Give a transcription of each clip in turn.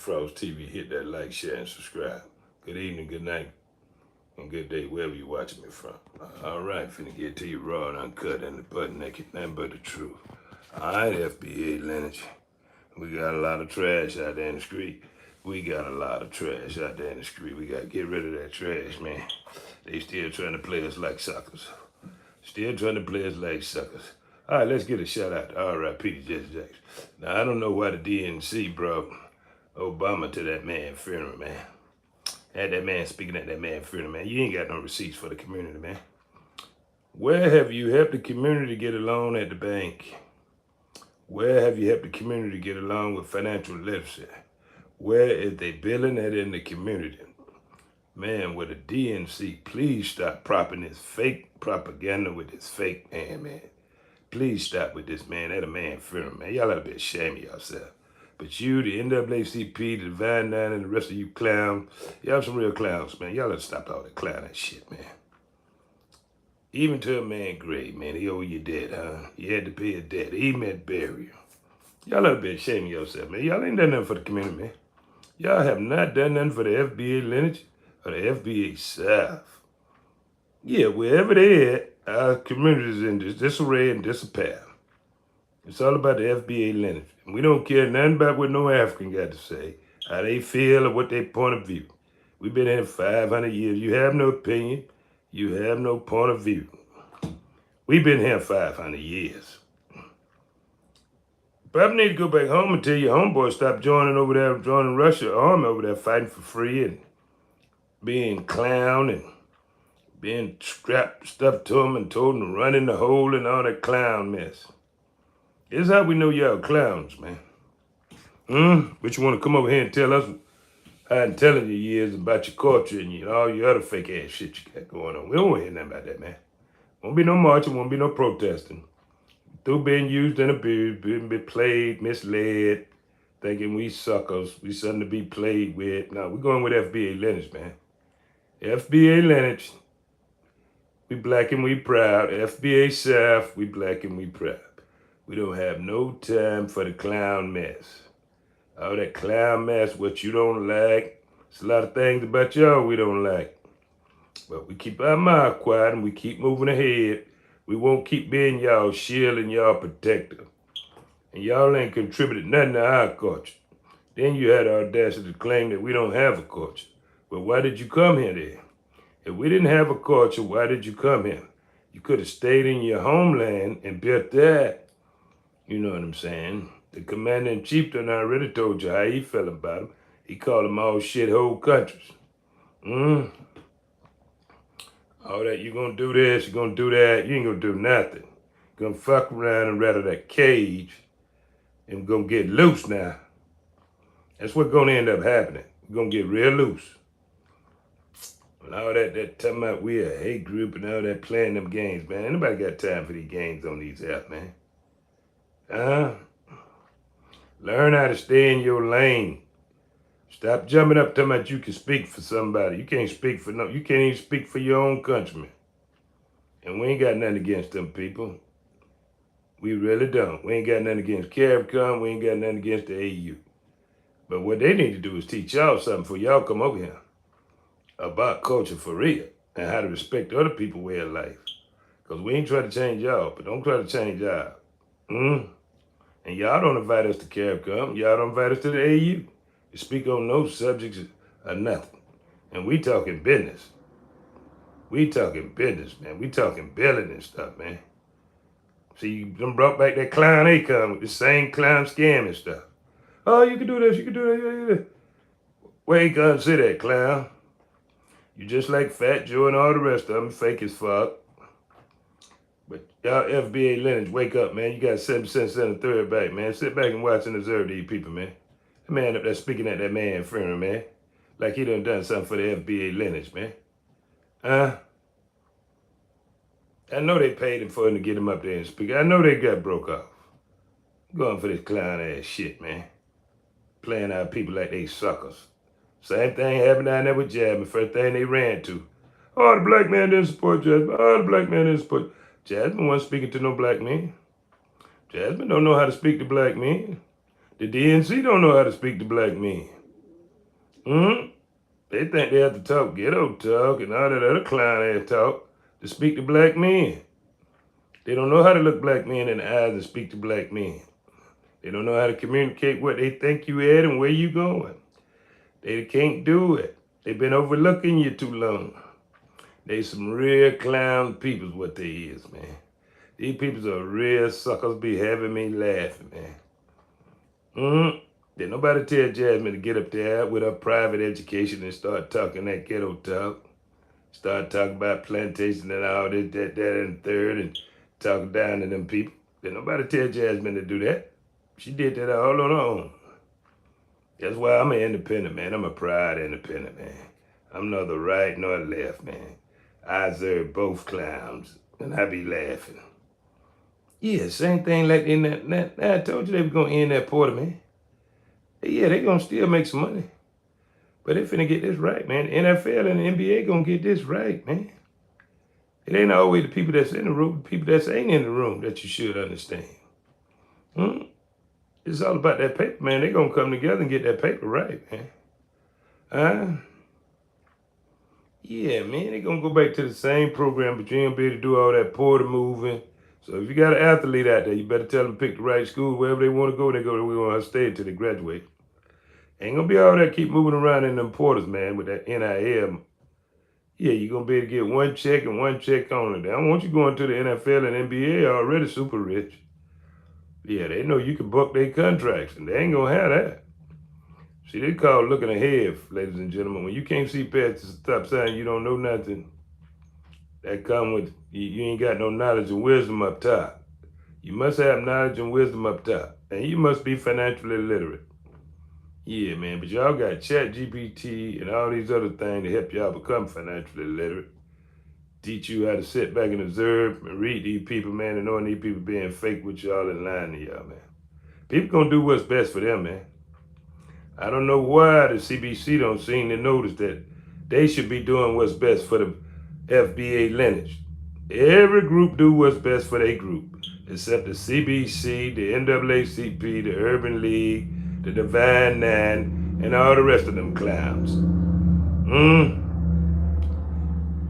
Frost TV. Hit that like, share, and subscribe. Good evening, good night, and good day, wherever you're watching me from. All right, finna get to you raw and uncut and the butt naked, nothing but the truth. All right, FBA lineage. We got a lot of trash out there in the street. We got a lot of trash out there in the street. We got to get rid of that trash, man. They still trying to play us like suckers. Still trying to play us like suckers. All right, let's get a shout out to R.I.P. to Jesse Jackson. Now, I don't know why the DNC brought Obama to that man's funeral, man. Had that man speaking at that man's funeral, man. You ain't got no receipts for the community, man. Where have you helped the community get a loan at the bank? Where have you helped the community get along with financial literacy? Where is they billing that in the community? Man, with the DNC, please stop propping this fake propaganda with this fake man. Please stop with this, man. That a man funeral, man. Y'all ought to be ashamed of yourself. But you, the NAACP, the Divine Nine, and the rest of you clowns, y'all some real clowns, man. Y'all ought to stop all that clowning shit, man. Even to a man grave, man, he owe you debt, huh? You had to pay a debt. Even at burial. Y'all ought to be ashamed of yourself, man. Y'all ain't done nothing for the community, man. Y'all have not done nothing for the FBA lineage or the FBA South. Yeah, wherever they at, our community is in disarray and disrepair. It's all about the FBA lineage. And we don't care nothing about what no African got to say, how they feel or what their point of view. We've been here 500 years. You have no opinion. You have no point of view. We've been here 500 years. Probably need to go back home and tell your homeboy stop joining Russia army over there fighting for free and being clown and being stuffed to him and told him to run in the hole and all that clown mess. This is how we know y'all clowns, man. But you want to come over here and tell us how intelligent you is about your culture and all your other fake ass shit you got going on. We don't want to hear nothing about that, man. Won't be no marching, won't be no protesting. Through being used and abused, being played, misled, thinking we suckers, we something to be played with. No, we're going with FBA lineage, man. FBA lineage, we black and we proud. FBA South, we black and we proud. We don't have no time for the clown mess. All that clown mess, what you don't like. There's a lot of things about y'all we don't like. But we keep our mouth quiet and we keep moving ahead. We won't keep being y'all shield and y'all protector. And y'all ain't contributed nothing to our culture. Then you had the audacity to claim that we don't have a culture. Well, why did you come here then? If we didn't have a culture, why did you come here? You could have stayed in your homeland and built that. You know what I'm saying? The commander-in-chief done already told you how he felt about them. He called them all shithole countries. All that, you're going to do this, you're going to do that, you ain't going to do nothing. You're going to fuck around and rattle that cage and going to get loose now. That's what's going to end up happening. We're going to get real loose. And all that talking about we a hate group and all that playing them games, man. Ain't nobody got time for these games on these apps, man. Learn how to stay in your lane. Stop jumping up talking about you can speak for somebody. You can't speak for you can't even speak for your own countrymen. And we ain't got nothing against them people. We really don't. We ain't got nothing against CARICOM. We ain't got nothing against the AU. But what they need to do is teach y'all something before y'all come over here about culture for real and how to respect other people's way of life. Because we ain't trying to change y'all, but don't try to change y'all. And y'all don't invite us to CARICOM. Y'all don't invite us to the AU. You speak on no subjects or nothing. And we talking business. We talking business, man. We talking billing and stuff, man. See, you done brought back that clown Akon with the same clown scam and stuff. Oh, you can do this, you can do that. Where Akon say that, clown? You just like Fat Joe and all the rest of them, fake as fuck. But y'all FBA lineage, wake up, man. You got 7 cents and a third back, man. Sit back and watch and observe these people, man. That man up there speaking at that man funeral, man. Like he done something for the FBA lineage, man. I know they paid him for him to get him up there and speak. I know they got broke off. Going for this clown ass shit, man. Playing out people like they suckers. Same thing happened down there with Jasmine. First thing they ran to. Oh, the black man didn't support Jasmine. Oh, the black man didn't support. Jasmine wasn't speaking to no black men. Jasmine don't know how to speak to black men. The DNC don't know how to speak to black men. They think they have to talk ghetto talk and all that other clown ass talk to speak to black men. They don't know how to look black men in the eyes and speak to black men. They don't know how to communicate what they think you at and where you going. They can't do it. They've been overlooking you too long. They some real clown people is what they is, man. These people are real suckers be having me laughing, man. Did nobody tell Jasmine to get up there with her private education and start talking that ghetto talk? Start talking about plantation and all this, that, and third, and talking down to them people. Did nobody tell Jasmine to do that? She did that all on her own. That's why I'm an independent, man. I'm a proud independent, man. I'm neither right nor left, man. I observe both clowns, and I be laughing. Yeah, same thing like in that I told you they were gonna end that Porter, man. Yeah, they gonna still make some money. But they finna get this right, man. The NFL and the NBA gonna get this right, man. It ain't always the people that's in the room, the people that's ain't in the room that you should understand. It's all about that paper, man. They gonna come together and get that paper right, man. Yeah, man, they gonna go back to the same program, but you ain't be able to do all that Porter moving. So if you got an athlete out there, you better tell them to pick the right school. Wherever they want to go, they go to where they want to stay until they graduate. Ain't gonna be all that keep moving around in them porters, man, with that NIL. Yeah, you're gonna be able to get one check and one check only. I don't want you going to the NFL and NBA already super rich. Yeah, they know you can book their contracts, and they ain't gonna have that. See, they call looking ahead, ladies and gentlemen. When you can't see past the stop sign, you don't know nothing. That come with, you ain't got no knowledge and wisdom up top. You must have knowledge and wisdom up top. And you must be financially literate. Yeah, man, but y'all got ChatGPT and all these other things to help y'all become financially literate. Teach you how to sit back and observe and read these people, man, and knowing these people being fake with y'all and lying to y'all, man. People gonna do what's best for them, man. I don't know why the CBC don't seem to notice that they should be doing what's best for the FBA lineage. Every group do what's best for their group, except the CBC, the NAACP, the Urban League, the Divine Nine, and all the rest of them clowns.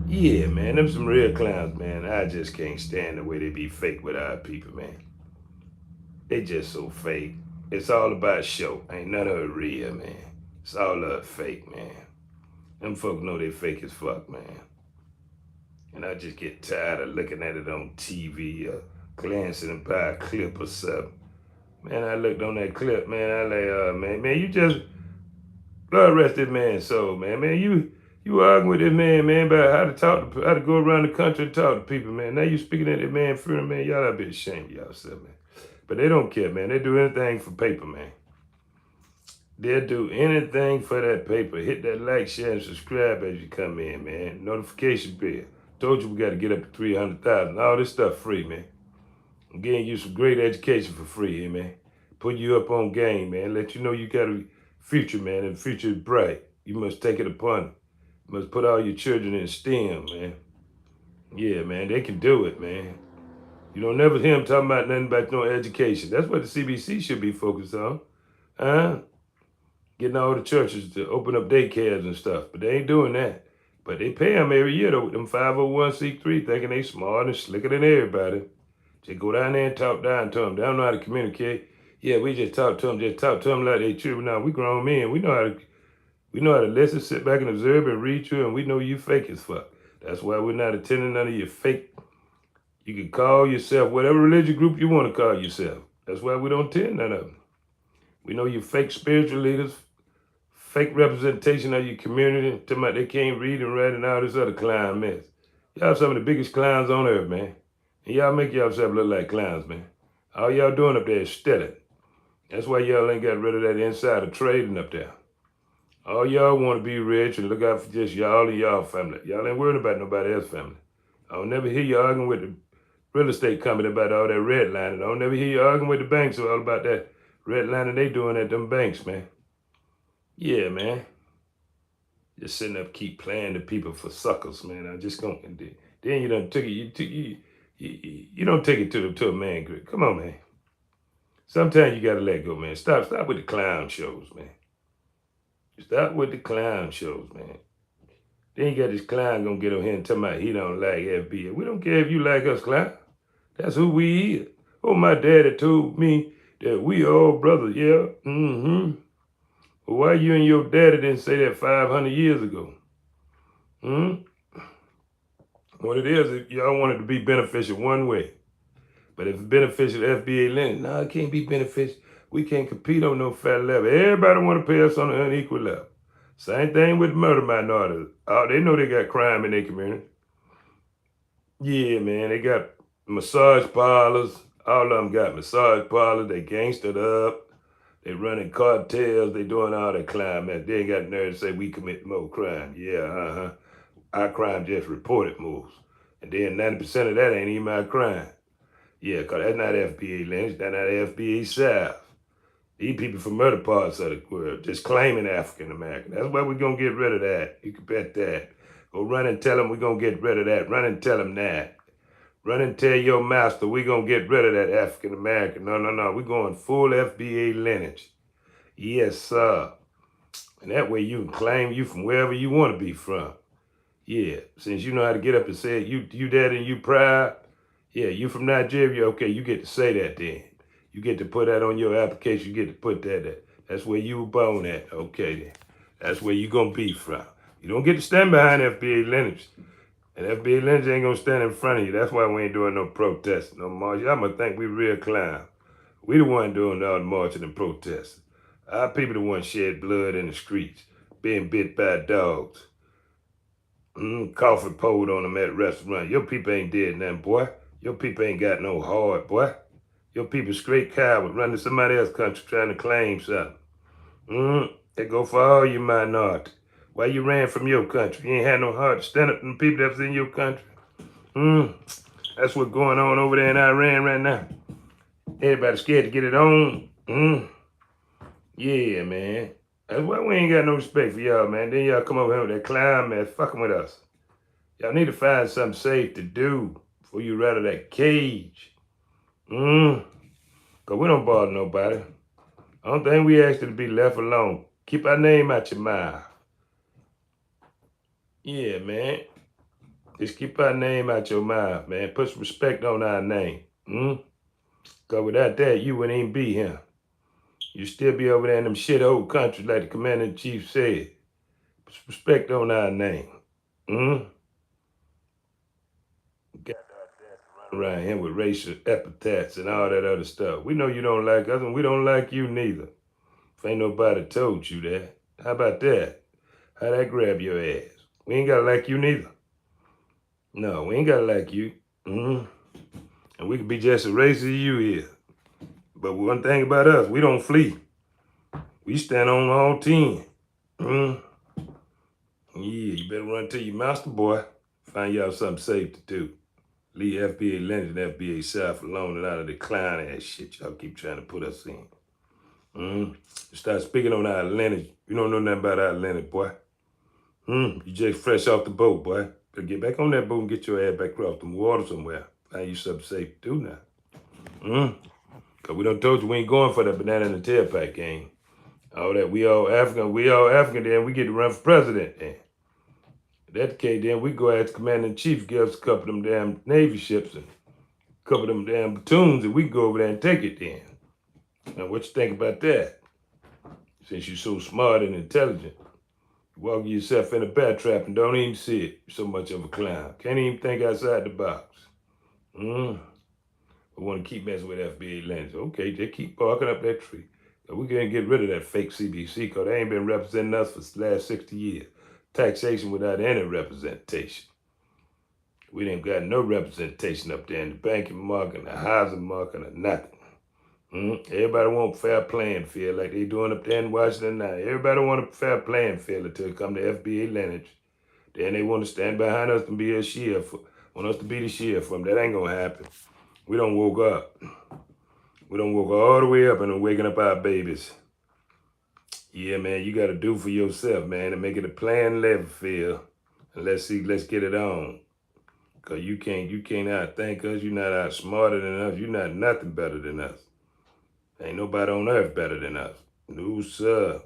Yeah, man, them some real clowns, man. I just can't stand the way they be fake with our people, man. They just so fake. It's all about show. Ain't none of it real, man. It's all fake, man. Them folks know they fake as fuck, man. And I just get tired of looking at it on TV or glancing by a clip or something. Man, I looked on that clip, man. I like, man, you just God rest this man's soul, man. Man, you arguing with this man, about how to go around the country and talk to people, man. Now you speaking at that man for him, man. Y'all ought to be ashamed of yourself, man. But they don't care, man. They do anything for paper, man. They'll do anything for that paper. Hit that like, share, and subscribe as you come in, man. Notification bell. Told you we got to get up to 300,000. All this stuff free, man. I'm getting you some great education for free here, man. Put you up on game, man. Let you know you got a future, man, and the future is bright. You must take it upon. You must put all your children in STEM, man. Yeah, man, they can do it, man. You don't never hear them talking about nothing about no education. That's what the CBC should be focused on. Getting all the churches to open up daycares and stuff, but they ain't doing that. But they pay them every year, though, with them 501c3, thinking they smart and slicker than everybody. Just go down there and talk down to them. They don't know how to communicate. Yeah, we just talk to them like they children. Now, we grown men. We know how to listen, sit back and observe and read you, and we know you fake as fuck. That's why we're not attending none of your fake. You can call yourself whatever religious group you want to call yourself. That's why we don't attend none of them. We know you fake spiritual leaders, fake representation of your community, talking about they can't read and write and all this other clown mess. Y'all some of the biggest clowns on earth, man. And y'all make yourself look like clowns, man. All y'all doing up there is stealing. That's why y'all ain't got rid of that insider trading up there. All y'all want to be rich and look out for just y'all and y'all family. Y'all ain't worried about nobody else's family. I'll never hear you arguing with the real estate company about all that redlining. I'll never hear you arguing with the banks all about that redlining they doing at them banks, man. Yeah, man. Just sitting up, keep playing the people for suckers, man. I just gonna. Then you done took it. You don't take it to a man grip. Come on, man. Sometimes you gotta let go, man. Stop with the clown shows, man. Stop with the clown shows, man. Then you got this clown gonna get on here and tell me he don't like FBI. We don't care if you like us, clown. That's who we is. Oh, my daddy told me that we all brothers, yeah. Mm-hmm. Well, why you and your daddy didn't say that 500 years ago? Hmm? What it is, y'all want it to be beneficial one way. But if it's beneficial to FBA lending, no, it can't be beneficial. We can't compete on no fat level. Everybody want to pay us on an unequal level. Same thing with murder minorities. Oh, they know they got crime in their community. Yeah, man, they got massage parlors. All of them got massage parlors. They gangstered up. They running cartels. They doing all that crime. Man, they ain't got nerve to say we commit more crime. Yeah, Our crime just reported moves. And then 90% of that ain't even our crime. Yeah, because that's not FBA Lynch. That's not FBA South. These people from other parts of the world just claiming African American. That's why we're going to get rid of that. You can bet that. Go run and tell them we're going to get rid of that. Run and tell them that. Run and tell your master we're going to get rid of that African American. No. We're going full FBA lineage. Yes, sir. And that way you can claim you from wherever you want to be from. Yeah, since you know how to get up and say it, you that and you proud. Yeah, you from Nigeria. Okay, you get to say that then. You get to put that on your application. You get to put that at. That's where you were born at. Okay, then. That's where you going to be from. You don't get to stand behind FBA lineage. And FBA lineage ain't going to stand in front of you. That's why we ain't doing no protesting no more. Y'all must think we real clown. We the one doing all the marching and protesting. Our people the ones shed blood in the streets, being bit by dogs. Coffee poured on them at restaurant. Your people ain't did nothing, boy. Your people ain't got no heart, boy. Your people straight coward running to somebody else's country trying to claim something. That go for all you minorities. Why you ran from your country? You ain't had no heart to stand up to the people that's in your country. That's what's going on over there in Iran right now. Everybody scared to get it on. Yeah, man. That's why we ain't got no respect for y'all, man. Then y'all come over here with that clown mess fucking with us. Y'all need to find something safe to do before you rattle that cage. Because we don't bother nobody. Only thing we ask you to be left alone. Keep our name out your mouth. Yeah, man. Just keep our name out your mouth, man. Put some respect on our name. Because without that, you wouldn't even be here. You still be over there in them shit old countries like the Commander-in-Chief said. Put some respect on our name. Got to run around here with racial epithets and all that other stuff. We know you don't like us and we don't like you neither. If ain't nobody told you that. How about that? How that grab your ass? We ain't gotta like you neither. No, we ain't gotta like you. And we can be just as racist as you is. But one thing about us, we don't flee. We stand on all 10. Yeah, you better run to your master, boy. Find y'all something safe to do. Leave FBA Lynch and FBA South alone and out of the clown ass shit y'all keep trying to put us in. Start speaking on our lineage. You don't know nothing about our lineage, boy. You just fresh off the boat, boy. Better get back on that boat and get your ass back across the water somewhere. Find you something safe to do now. Because we done told you we ain't going for that banana in the tailpipe game. All that, we all African, then we get to run for president then. If that's the case, then we go ask Commander-in-Chief, give us a couple of them damn Navy ships and a couple of them damn platoons, and we can go over there and take it then. Now, what you think about that? Since you're so smart and intelligent, you walk yourself in a bat trap and don't even see it. You're so much of a clown. Can't even think outside the box. I want to keep messing with FBA Lynch. Okay, just keep barking up that tree. We're going to get rid of that fake CBC because they ain't been representing us for the last 60 years. Taxation without any representation. We ain't got no representation up there in the banking market, the housing market, or nothing. Everybody want fair playing field like they doing up there in Washington now. Everybody want a fair playing field until it come to FBA lineage. Then they want to stand behind us and be a shield want us to be the shield for them. That ain't gonna happen. We don't woke up. We don't woke all the way up and waking up our babies. Yeah, man, you got to do for yourself, man, and make it a planned level field. And let's get it on. Because you can't outthink us. You're not out smarter than us. You're not nothing better than us. Ain't nobody on earth better than us. No, sir.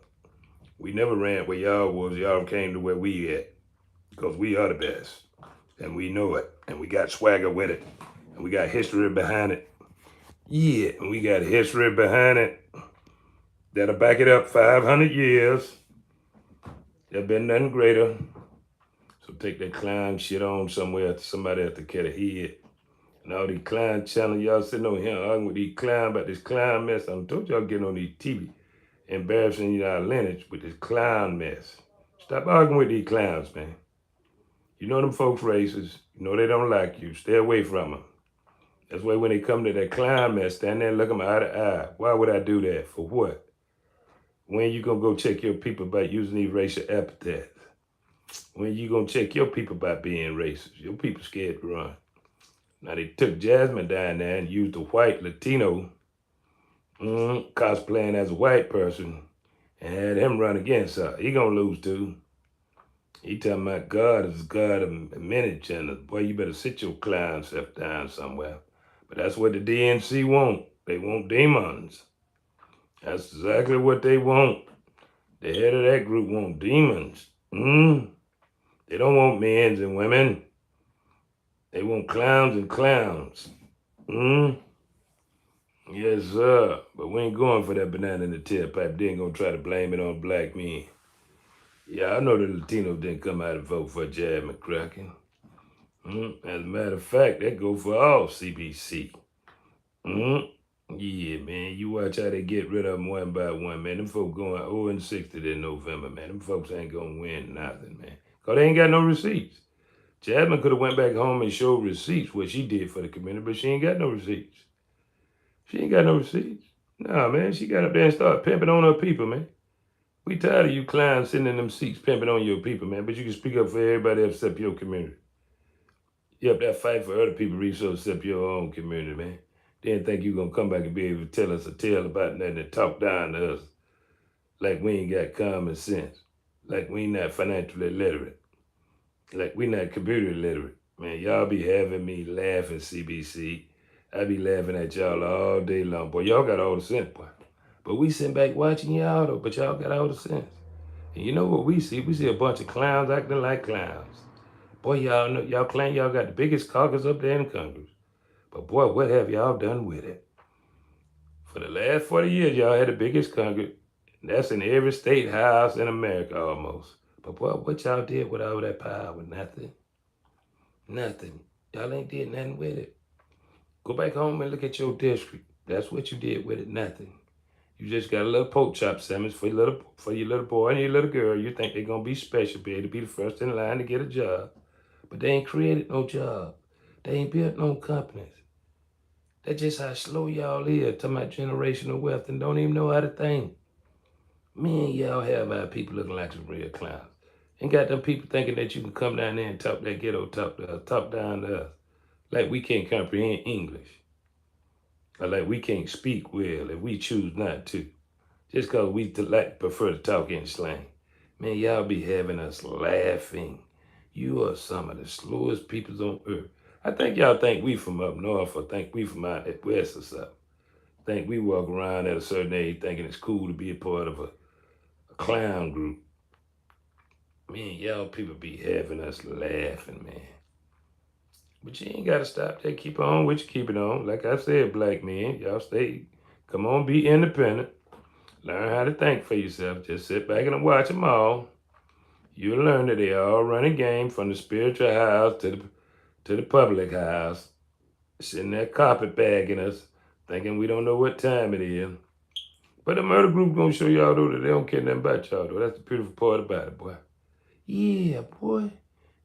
We never ran where y'all was. Y'all came to where we at. Because we are the best. And we know it. And we got swagger with it. And we got history behind it. Yeah, and we got history behind it. That'll back it up 500 years. There's been nothing greater. So take that clown shit on somewhere, somebody at the cat a head. And all these clown channels, y'all sitting on here arguing with these clown about this clown mess. I told y'all getting on these TV, embarrassing y'all lineage with this clown mess. Stop arguing with these clowns, man. You know them folks racist. You know they don't like you. Stay away from them. That's why when they come to that clown mess, stand there and look them eye to eye. Why would I do that? For what? When you gonna go check your people about using these racial epithets? When you gonna check your people about being racist? Your people scared to run. Now they took Jasmine down there and used a white Latino cosplaying as a white person and had him run against her. He gonna lose too. He talking about God is God of many genders. Boy, you better sit your clown self down somewhere. But that's what the DNC want. They want demons. That's exactly what they want. The head of that group want demons. They don't want men and women. They want clowns and clowns. Yes, sir. But we ain't going for that banana in the tailpipe. They ain't gonna try to blame it on black men. Yeah, I know the Latinos didn't come out and vote for Jad McCracken. As a matter of fact, that go for all CBC. Yeah, man, you watch how they get rid of them one by one, man. Them folks going 0-60 in November, man. Them folks ain't gonna win nothing, man. Because they ain't got no receipts. Jasmine could have went back home and showed receipts, what she did for the community, but she ain't got no receipts. She ain't got no receipts. Nah, man, she got up there and started pimping on her people, man. We tired of you clowns sitting in them seats pimping on your people, man, but you can speak up for everybody except your community. You up there fight for other people resources except your own community, man. Didn't think you gonna come back and be able to tell us a tale about nothing and talk down to us like we ain't got common sense, like we not financially literate, like we not computer literate. Man, y'all be having me laughing, CBC. I be laughing at y'all all day long. Boy, y'all got all the sense, boy. But we sitting back watching y'all, though, but y'all got all the sense. And you know what we see? We see a bunch of clowns acting like clowns. Boy, y'all know, y'all claim y'all got the biggest caucus up there in Congress. But boy, what have y'all done with it? For the last 40 years, y'all had the biggest Congress. That's in every state house in America almost. But boy, what y'all did with all that power? Nothing. Nothing. Y'all ain't did nothing with it. Go back home and look at your district. That's what you did with it. Nothing. You just got a little pork chop sandwich for your little boy and your little girl. You think they're gonna be special, be able to be the first in line to get a job. But they ain't created no job. They ain't built no companies. That's just how slow y'all is, talking about generational wealth and don't even know how to think. Me and y'all have our people looking like some real clowns. Ain't got them people thinking that you can come down there and talk that ghetto talk to us, talk down to us. Like we can't comprehend English. Or like we can't speak well if we choose not to. Just because we prefer to talk in slang. Man, y'all be having us laughing. You are some of the slowest peoples on earth. I think y'all think we from up north or think we from out at west or something. Think we walk around at a certain age thinking it's cool to be a part of a clown group. Man, y'all people be having us laughing, man. But you ain't got to stop there. Keep on what you keep it on. Like I said, black men, y'all stay. Come on, be independent. Learn how to think for yourself. Just sit back and watch them all. You'll learn that they all run a game from the spiritual house to the public house. Sitting there carpetbagging us, thinking we don't know what time it is. But the murder group gonna show y'all though that they don't care nothing about y'all though. That's the beautiful part about it, boy. Yeah, boy.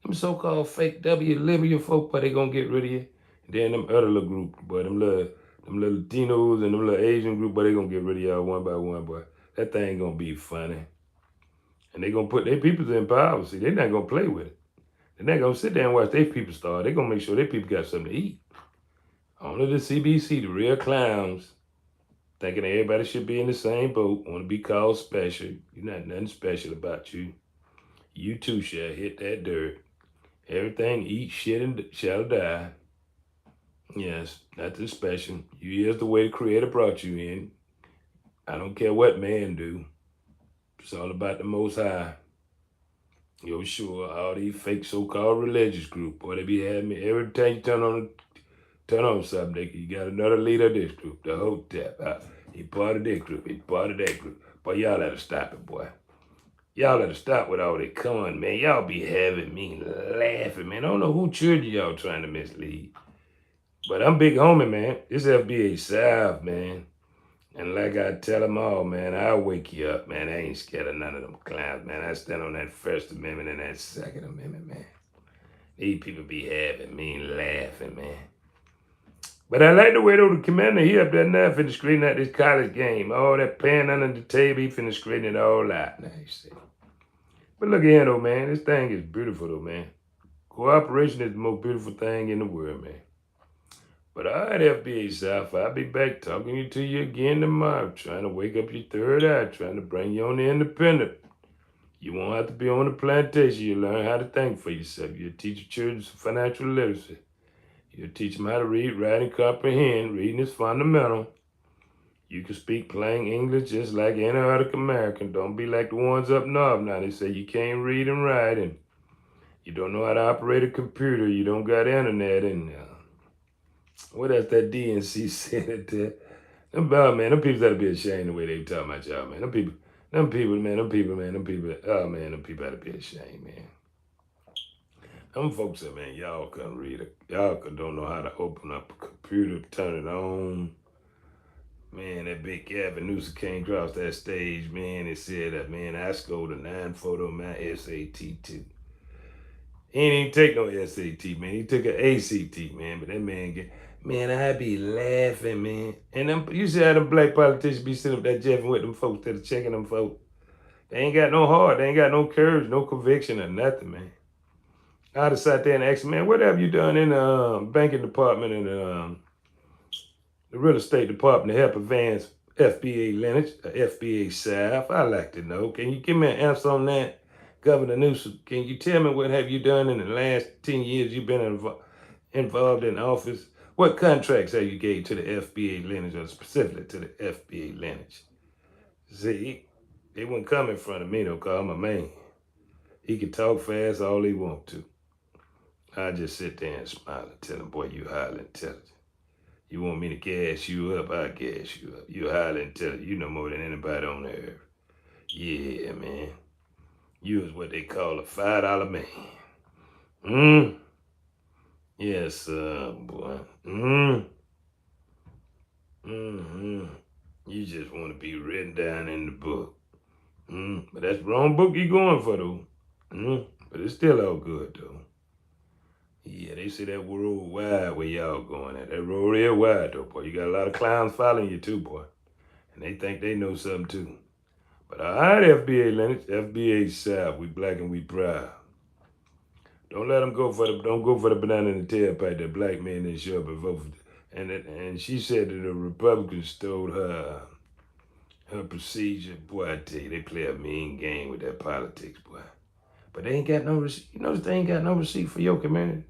Them so-called fake W folk, but they gonna get rid of you. And then them other little group, boy, them little Latinos and them little Asian group, but they gonna get rid of y'all one by one, boy. That thing gonna be funny. And they gonna put their people in power. See, they not gonna play with it. They're not gonna sit there and watch their people starve. They gonna make sure their people got something to eat. Only the CBC, the real clowns, thinking everybody should be in the same boat, want to be called special. You're not nothing special about you. You too shall hit that dirt. Everything eat shit and shall die. Yes, nothing special. You is the way the Creator brought you in. I don't care what man do. It's all about the Most High. Yo, sure, all these fake so-called religious groups, boy, they be having me every time you turn on something. You got another leader of this group, the Hotep. He part of this group, he part of that group. Boy, y'all gotta stop it, boy. Y'all gotta stop with all that. Come on, man. Y'all be having me laughing, man. I don't know who children y'all trying to mislead. But I'm big homie, man. This FBA South, man. And like I tell them all, man, I'll wake you up, man. I ain't scared of none of them clowns, man. I stand on that First Amendment and that Second Amendment, man. These people be having me laughing, man. But I like the way, though, the commander, he up there now finna straighten out this college game. All that pan under the table, he finna straighten it all out. Now, you see. But look here, though, man. This thing is beautiful, though, man. Cooperation is the most beautiful thing in the world, man. But all right, FBA South, I'll be back talking to you again tomorrow, trying to wake up your third eye, trying to bring you on the independent. You won't have to be on the plantation. You learn how to think for yourself. You'll teach your children some financial literacy. You'll teach them how to read, write, and comprehend. Reading is fundamental. You can speak plain English just like any other American. Don't be like the ones up north now. They say you can't read and write, and you don't know how to operate a computer. You don't got internet, and what else that DNC said there? Them people gotta be ashamed the way they talking about y'all, man. Them people, oh man, them people gotta be ashamed, man. Them folks that, man, y'all couldn't read it. Y'all don't know how to open up a computer, turn it on. Man, that big Gavin Newsom came across that stage, man, and said that, man, I scored a 9.4 on my SAT too. He ain't even take no SAT, man. He took an ACT, man, but that man, I be laughing, man. And you see how them black politicians be sitting up there jeffing with them folks that are checking them folks. They ain't got no heart. They ain't got no courage, no conviction or nothing, man. I'd have sat there and asked, man, what have you done in the banking department and the real estate department to help advance FBA lineage, FBA South? I'd like to know. Can you give me an answer on that? Governor Newsom, can you tell me what have you done in the last 10 years you've been involved in office? What contracts have you gave to the FBA lineage, or specifically to the FBA lineage? See, they wouldn't come in front of me, though, because I'm a man. He can talk fast all he want to. I just sit there and smile and tell him, boy, you highly intelligent. You want me to gas you up, I'll gas you up. You highly intelligent. You know more than anybody on the earth. Yeah, man. You is what they call a $5 man. Yes, boy. You just want to be written down in the book. But that's the wrong book you're going for, though. But it's still all good, though. Yeah, they say that road wide where y'all going at. That road real wide, though, boy. You got a lot of clowns following you, too, boy. And they think they know something, too. But all right, FBA lineage, FBA South, we black and we proud. Don't let them go for the banana in the tailpipe that black men didn't show up and vote for. And she said that the Republicans stole her procedure. Boy, I tell you, they play a mean game with that politics, boy. But they ain't got no receipt. You notice they ain't got no receipt for your community.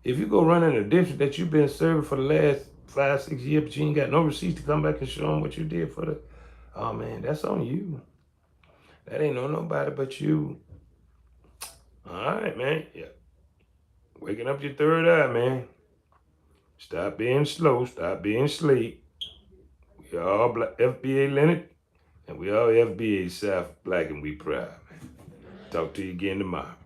If you go run in a district that you've been serving for the last 5-6 years, but you ain't got no receipts to come back and show them what you did for the, oh man, that's on you. That ain't on nobody but you. All right, man. Yeah. Waking up your third eye, man. Stop being slow. Stop being sleep. We all FBA lineage, and we all FBA South, black and we proud, man. Talk to you again tomorrow.